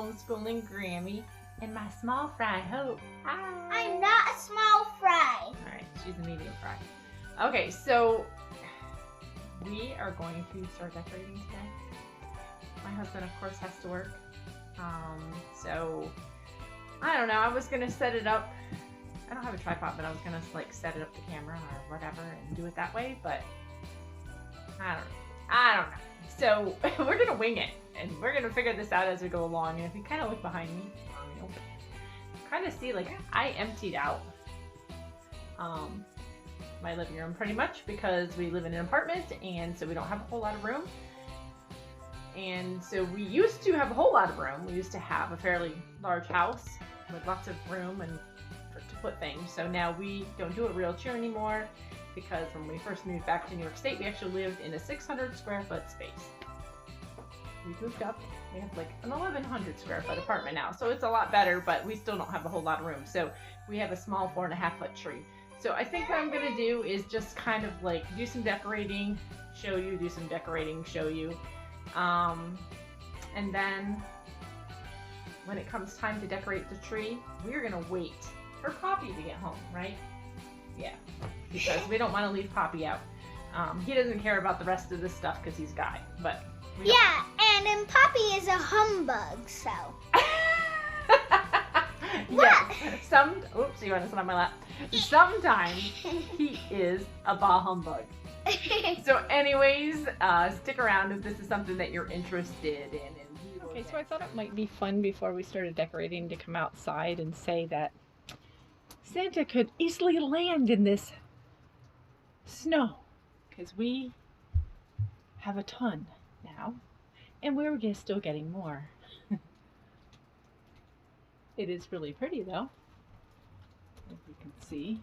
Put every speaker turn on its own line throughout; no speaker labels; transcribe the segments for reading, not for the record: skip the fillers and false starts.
homeschooling Grammy and my small fry Hope. Hi.
I'm not a small fry.
Alright, she's a medium fry. Okay, so we are going to start decorating today. My husband, of course, has to work. So I don't know. I was gonna set it up. I don't have a tripod, but I was gonna like set it up the camera or whatever and do it that way. But I don't know. So we're gonna wing it, and we're gonna figure this out as we go along. And if you kind of look behind me, you kind of see like I emptied out my living room pretty much because we live in an apartment, and so we don't have a whole lot of room. And so we used to have a whole lot of room. We used to have a fairly large house with lots of room and to put things. So now we don't do it real cheap anymore because when we first moved back to New York State, we actually lived in a 600 square foot space. We moved up. We have like an 1,100 square foot apartment now. So it's a lot better, but we still don't have a whole lot of room. So we have a small 4.5 foot tree. So I think what I'm going to do is just kind of like do some decorating, show you, do some decorating, show you. And then when it comes time to decorate the tree, we're gonna wait for Poppy to get home, right? Yeah, because we don't want to leave Poppy out. He doesn't care about the rest of this stuff because he's Guy, but
yeah, and then Poppy is a humbug, so.
Yeah, oops, you want to sit on my lap. Sometimes he is a bah humbug. So anyways, stick around if this is something that you're interested in. Okay, so I thought it might be fun before we started decorating to come outside and say that Santa could easily land in this snow because we have a ton now and we're still getting more. It is really pretty though, as you can see.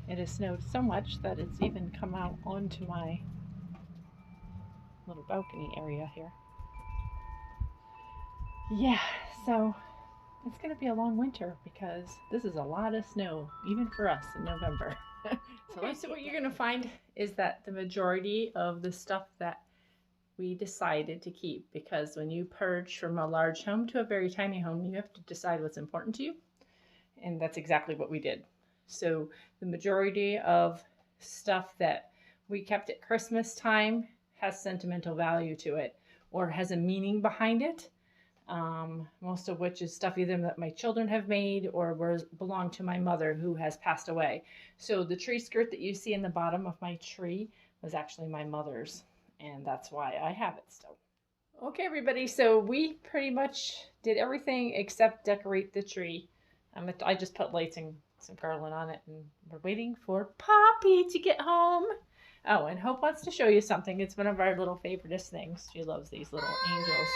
It has snowed so much that it's even come out onto my little balcony area here. Yeah, so it's going to be a long winter because this is a lot of snow, even for us in November. So what you're going to find is that the majority of the stuff that we decided to keep, because when you purge from a large home to a very tiny home, you have to decide what's important to you. And that's exactly what we did. So the majority of stuff that we kept at Christmas time has sentimental value to it or has a meaning behind it. Most of which is stuff either that my children have made or belonged to my mother who has passed away. So the tree skirt that you see in the bottom of my tree was actually my mother's, and that's why I have it still. Okay, everybody, so we pretty much did everything except decorate the tree. I just put lights and some garland on it, and we're waiting for Poppy to get home. Oh, and Hope wants to show you something. It's one of our little favoriteest things. She loves these little angels.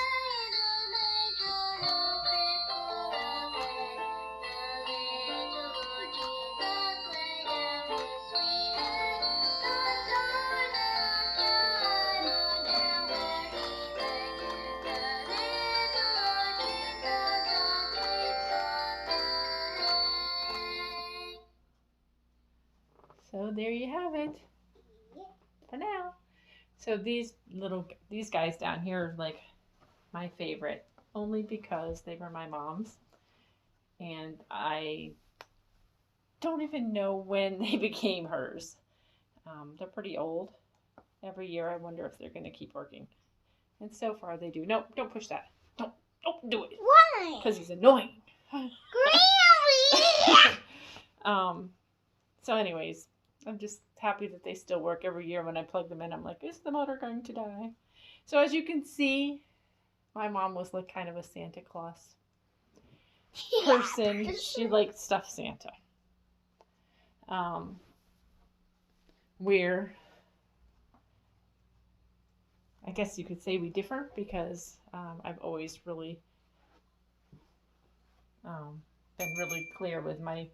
So there you have it for now. So these guys down here are like my favorite, only because they were my mom's, and I don't even know when they became hers. They're pretty old. Every year I wonder if they're going to keep working, and so far they do. Nope, don't push that. Don't do it.
Why?
Because he's annoying.
Really?
So anyways, I'm just happy that they still work. Every year when I plug them in, I'm like, is the motor going to die? So as you can see, my mom was like kind of a Santa Claus person. She liked stuffed Santa. I guess you could say we differ because I've always really been really clear with my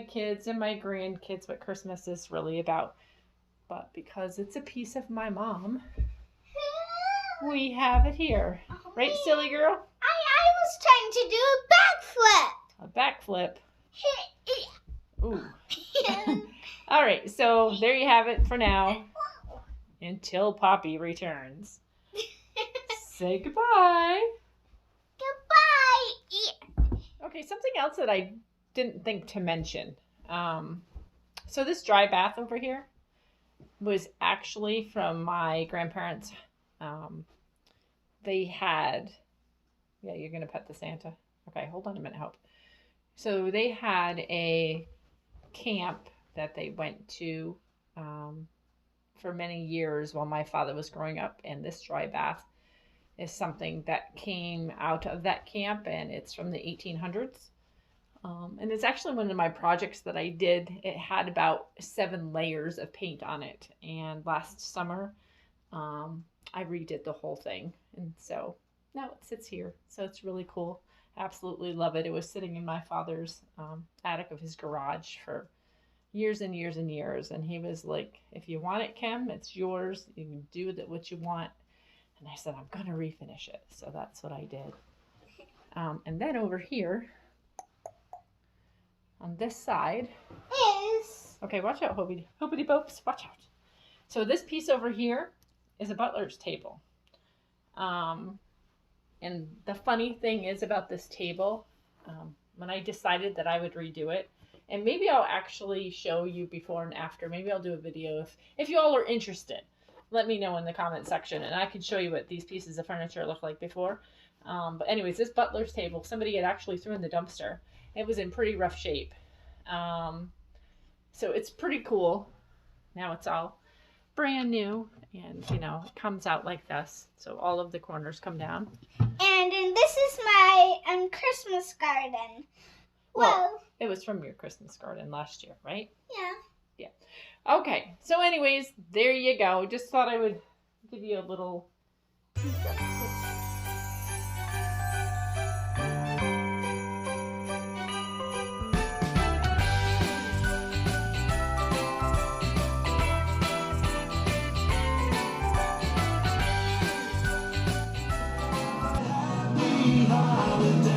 kids and my grandkids what Christmas is really about. But because it's a piece of my mom, we have it here. Right, silly girl?
I was trying to do a backflip.
A backflip? Ooh. All right, so there you have it for now. Until Poppy returns. Say goodbye.
Goodbye.
Okay, something else that I didn't think to mention. So this dry bath over here was actually from my grandparents. They had, yeah, you're going to pet the Santa. Okay, hold on a minute, Hope. So they had a camp that they went to for many years while my father was growing up, and this dry bath is something that came out of that camp, and it's from the 1800s. And it's actually one of my projects that I did. It had about 7 layers of paint on it, and last summer I redid the whole thing, and so now it sits here. So it's really cool. Absolutely love it. It was sitting in my father's attic of his garage for years and years and years, and he was like, if you want it, Kim, it's yours. You can do with it what you want. And I said, I'm gonna refinish it. So that's what I did. And then over here on this side
Is
okay, watch out, Hobie Bopes, watch out. So this piece over here is a butler's table. And the funny thing is about this table, when I decided that I would redo it, and maybe I'll actually show you before and after. Maybe I'll do a video if you all are interested. Let me know in the comment section, and I can show you what these pieces of furniture looked like before. But anyways, this butler's table, somebody had actually threw in the dumpster. It was in pretty rough shape. So it's pretty cool. Now it's all brand new, and you know, it comes out like this. So all of the corners come down.
and this is my Christmas garden. Well,
it was from your Christmas garden last year, right?
yeah.
Yeah. Okay. So anyways, there you go. Just thought I would give you a little peek of it. Holiday.